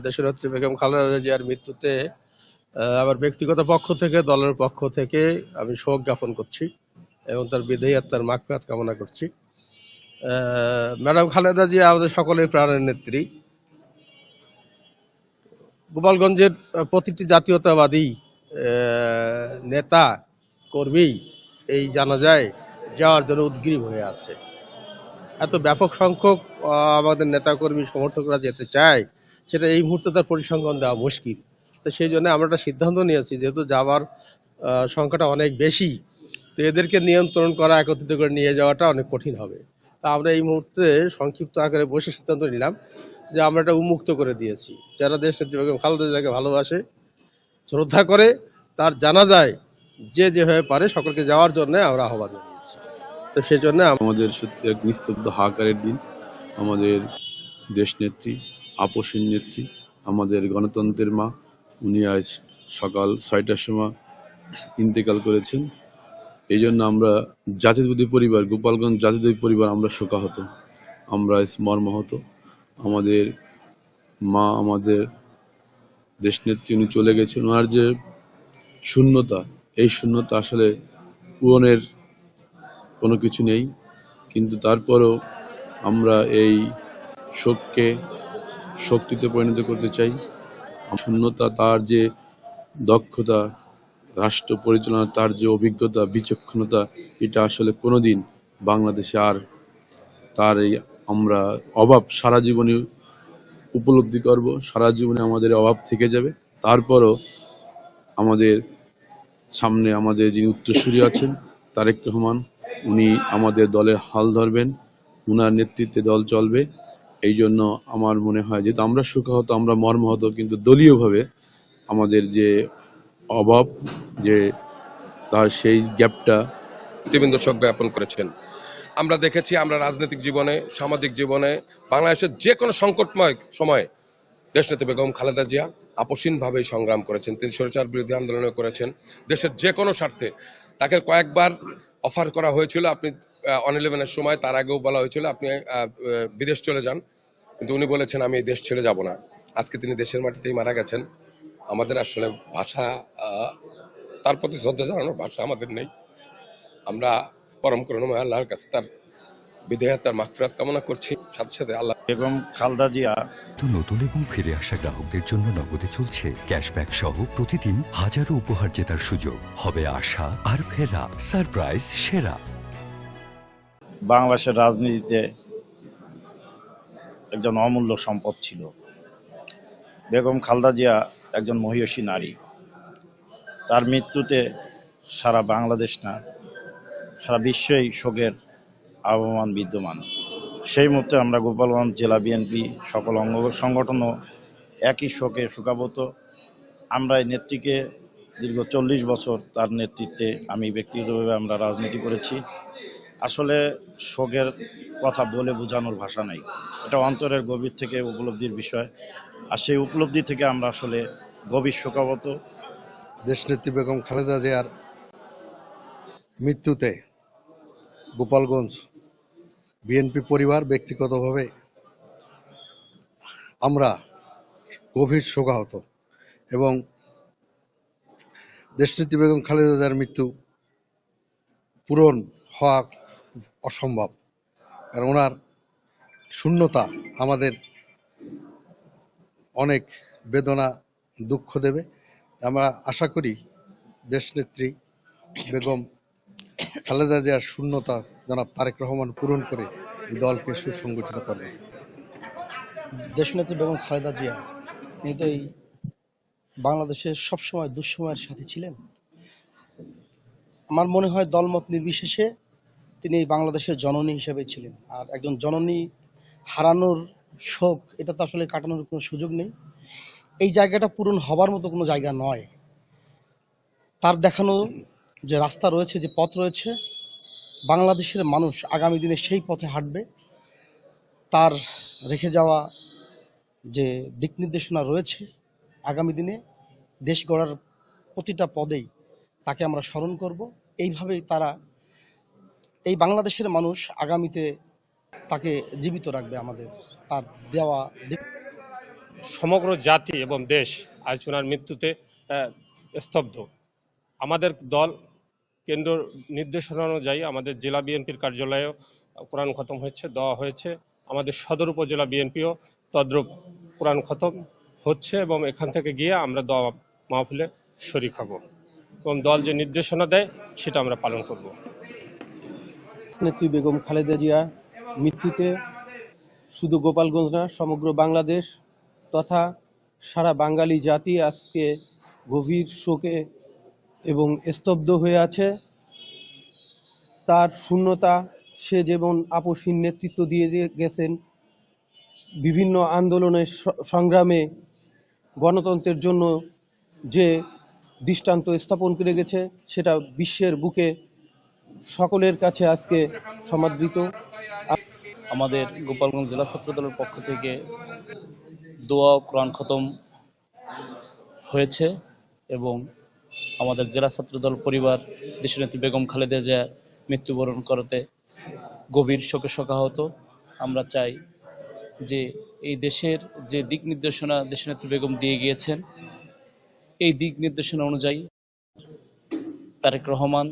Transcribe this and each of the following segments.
দেশনেত্রী বেগম খালেদা জিয়ার মৃত্যুতে আমার ব্যক্তিগত পক্ষ থেকে, দলের পক্ষ থেকে আমি শোক জ্ঞাপন করছি এবং তার বিদেহী আত্মার মাগফিরাত কামনা করছি। ম্যাডাম খালেদা জিয়া আমাদের সকলের প্রাণের নেত্রী। গোপালগঞ্জের প্রতিটি জাতীয়তাবাদী নেতা কর্মী এই জানাজায় যাওয়ার জন্য উদগ্রীব হয়ে আছে। এত ব্যাপক সংখ্যক আমাদের নেতাকর্মী সমর্থকরা যেতে চায়, সেটা এই মুহূর্তে তার পরিসংখ্যান দেওয়া মুশকিল। তো সেই জন্য আমরা একটা সিদ্ধান্ত নিয়েছি, যেহেতু যাওয়ার সংখ্যাটা অনেক বেশি, তো এদেরকে নিয়ন্ত্রণ করা, একত্রিত করে নিয়ে যাওয়াটা অনেক কঠিন হবে। তা আমরা এই মুহূর্তে সংক্ষিপ্ত আকারে বসে সিদ্ধান্ত নিলাম যে আমরা এটা উন্মুক্ত করে দিয়েছি। যারা দেশনেত্রী বেগম খালেদা জিয়াকে ভালোবাসে, শ্রদ্ধা করে, তার জানাজায় যে যেভাবে পারে সকলকে যাওয়ার জন্য আমরা আহ্বান জানিয়েছি। তো সেই জন্য আমাদের সত্যি এক নিস্তব্ধ হাহাকারের দিন। আমাদের দেশনেত্রী, আপসীন নেত্রী, আমাদের গণতন্ত্রের মা, উনি আজ সকাল ৬টার সময় ইন্তেকাল করেছেন। এই জন্য আমরা জাতীয়তাবাদী পরিবার, গোপালগঞ্জ জাতীয়তাবাদী পরিবার আমরা শোকাহত, আমরা মর্মাহত। আমাদের মা, আমাদের দেশনেত্রী, উনি চলে গেছেন। ওনার যে শূন্যতা, এই শূন্যতা আসলে পূরণের কোনো কিছু নেই, কিন্তু তারপরও আমরা এই শোককে শক্তিতে পরিণত করতে চাই। শূন্যতা, তার যে দক্ষতা, রাষ্ট্র পরিচালনা, তার যে অভিজ্ঞতা, বিচক্ষণতা, এটা আসলে কোনোদিন বাংলাদেশে আর তার এই আমরা অভাব সারা জীবনে উপলব্ধি করব, সারা জীবনে আমাদের অভাব থেকে যাবে। তারপরও আমাদের সামনে আমাদের যিনি উত্তরসূরি আছেন, তারেক রহমান, উনি আমাদের দলের হাল ধরবেন, উনার নেতৃত্বে দল চলবে। এই জন্য আমার মনে হয়, যেহেতু আমরা শোকাহত, আমরা মর্মাহত, কিন্তু দলীয়ভাবে আমাদের যে অভাব, যে তার সেই গ্যাপটা নেতৃবৃন্দ শোক জ্ঞাপন করেছেন। আমরা দেখেছি, আমরা রাজনৈতিক জীবনে, সামাজিক জীবনে, বাংলাদেশের যে কোনো সংকটময় সময়ে দেশনেত্রী বেগম খালেদা জিয়া আপসীনভাবেই সংগ্রাম করেছেন। তিনি স্বৈরাচার বিরোধী আন্দোলন করেছেন দেশের যে কোনো স্বার্থে। তাকে কয়েকবার অফার করা হয়েছিল, আপনি 11-এর সময়, তার আগেও বলা হয়েছিল আপনি বিদেশ চলে যান, কিন্তু উনি বলেছেন আমি এই দেশ ছেড়ে যাব না। আজকে তিনি দেশের মাটিতেই মারা গেছেন। আমাদের আসলে ভাষা, তার প্রতি শ্রদ্ধা জানানোর ভাষা আমাদের নেই। আমরা পরম করুণাময় আল্লাহর কাছে তার বিদেহী আত্মার মাগফিরাত কামনা করছি। সাথে সাথে আল্লাহ বেগম খালেদা জিয়া নতুন এবং ফিরে আসা গ্রাহকদের জন্য নগদে চলছে ক্যাশব্যাক সহ প্রতিদিন হাজারো উপহার জেতার সুযোগ। হবে আশা আর ফেরা, সারপ্রাইজ সেরা। বাংলাদেশের রাজনীতিতে একজন অমূল্য সম্পদ ছিল। বেগম খালেদা জিয়া একজন মহিয়সী নারী। তার মৃত্যুতে সারা বাংলাদেশ না, সারা বিশ্বই শোকের আবহমান বিদ্যমান। সেই মুহূর্তে আমরা গোপালগঞ্জ জেলা বিএনপি সকল অঙ্গ সংগঠনও একই শোকে শোকাবত। আমরা এই নেত্রীকে দীর্ঘ 40 বছর তার নেতৃত্বে আমি ব্যক্তিগতভাবে আমরা রাজনীতি করেছি। আসলে শোকের কথা বলে বোঝানোর ভাষা নাই, এটা অন্তরের গভীর থেকে উপলব্ধির বিষয়। আর সেই উপলব্ধি থেকে আমরা আসলে গভীর শোকাবত। দেশনেত্রী বেগম খালেদা জিয়ার মৃত্যুতে গোপালগঞ্জ বিএনপি পরিবার, ব্যক্তিগতভাবে আমরা গভীর শোকাহত এবং দেশনেত্রী বেগম খালেদা জিয়ার মৃত্যু পূরণ হওয়া অসম্ভব, কারণ ওনার শূন্যতা আমাদের অনেক বেদনা, দুঃখ দেবে। আমরা আশা করি দেশনেত্রী বেগম খালেদা জিয়ার শূন্যতা জনাব তারেক রহমান পূরণ করে এই দলকে সুসংগঠিত করবে। দেশনেত্রী বেগম খালেদা জিয়া তিনি তো এই বাংলাদেশের সবসময় দুঃসময়ের সাথে ছিলেন। আমার মনে হয় দলমত নির্বিশেষে তিনি এই বাংলাদেশের জননী হিসেবে ছিলেন। আর একজন জননী হারানোর শোক, এটা তো আসলে কাটানোর কোনো সুযোগ নেই। এই জায়গাটা পূরণ হবার মতো কোনো জায়গা নয়। তার দেখানো যে রাস্তা রয়েছে, যে পথ রয়েছে, বাংলাদেশের মানুষ আগামী দিনে সেই পথে হাঁটবে। তার রেখে যাওয়া যে দিক নির্দেশনা রয়েছে, আগামী দিনে দেশ গড়ার প্রতিটা পদেই তাকে আমরা স্মরণ করব। এইভাবেই তারা, এই বাংলাদেশের মানুষ আগামীতে তাকে জীবিত রাখবে আমাদের, তার দেওয়া দিক। সমগ্র জাতি এবং দেশ আজ ওনার মৃত্যুতে স্তব্ধ। আমাদের দল কেন্দ্র নির্দেশনা অনুযায়ী আমাদের জেলা বিএনপির কার্যালয়েও কোরআন খতম দেওয়া হয়েছে। আমাদের সদর উপজেলা বিএনপিও তদ্রূপ কোরআন খতম হচ্ছে এবং এখান থেকে গিয়ে আমরা দোয়া মাহফিলে শরীক হব এবং দল যে নির্দেশনা দেয় সেটা আমরা পালন করব। নেত্রী বেগম খালেদা জিয়া মৃত্যুতে শুধু গোপালগঞ্জ না, সমগ্র বাংলাদেশ তথা সারা বাঙালি জাতি আজকে গভীর শোকে এবং স্তব্ধ হয়ে আছে। তার শূন্যতা, সে যেমন আপসহীন নেতৃত্ব দিয়ে গেছেন, বিভিন্ন আন্দোলনের সংগ্রামে গণতন্ত্রের জন্য যে দৃষ্টান্ত স্থাপন করে গেছে, সেটা বিশ্বের বুকে সকলের কাছে আজকে সমাদৃত। আমাদের গোপালগঞ্জ জেলা ছাত্র দলের পক্ষ থেকে দোয়া ও কোরআন খতম হয়েছে এবং আমাদের জেলা ছাত্র দল পরিবার দেশনেত্রী বেগম খালেদা জিয়া মৃত্যুবরণ করতে গভীর শোকে শোকাহত। আমরা চাই যে এই দেশের যে দিক নির্দেশনা দেশনেত্রী বেগম দিয়ে গিয়েছেন, এই দিক নির্দেশনা অনুযায়ী তারেক রহমান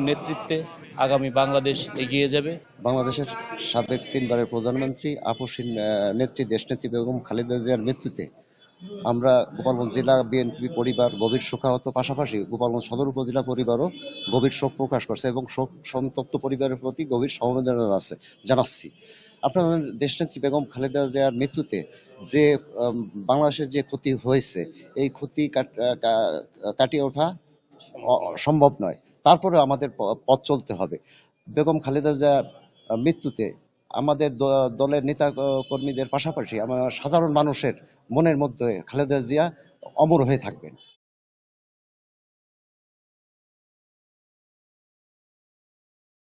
নেতৃত্বে আগামী বাংলাদেশ এগিয়ে যাবে। বাংলাদেশের সাবেক 3 বারের প্রধানমন্ত্রী আপসহীন নেত্রী দেশনেত্রী বেগম খালেদা জিয়ার মৃত্যুতে আমরা গোপালগঞ্জ জেলা বিএনপি পরিবার গভীর শোকাহত, পাশাপাশি গোপালগঞ্জ সদর উপজেলা পরিবারও গভীর শোক প্রকাশ করছে এবং শোক সন্তপ্ত পরিবারের প্রতি গভীর সমবেদনা জানাচ্ছি। আপনাদের দেশনেত্রী বেগম খালেদা জিয়ার মৃত্যুতে যে বাংলাদেশের যে ক্ষতি হয়েছে, এই ক্ষতি কাটিয়ে ওঠা সম্ভব নয়। তারপরে আমাদের পথ চলতে হবে। বেগম খালেদা জিয়ার মৃত্যুতে আমাদের দলের নেতা কর্মীদের পাশাপাশি আমার সাধারণ মানুষের মনের মধ্যে খালেদা জিয়া অমর হয়ে থাকবেন।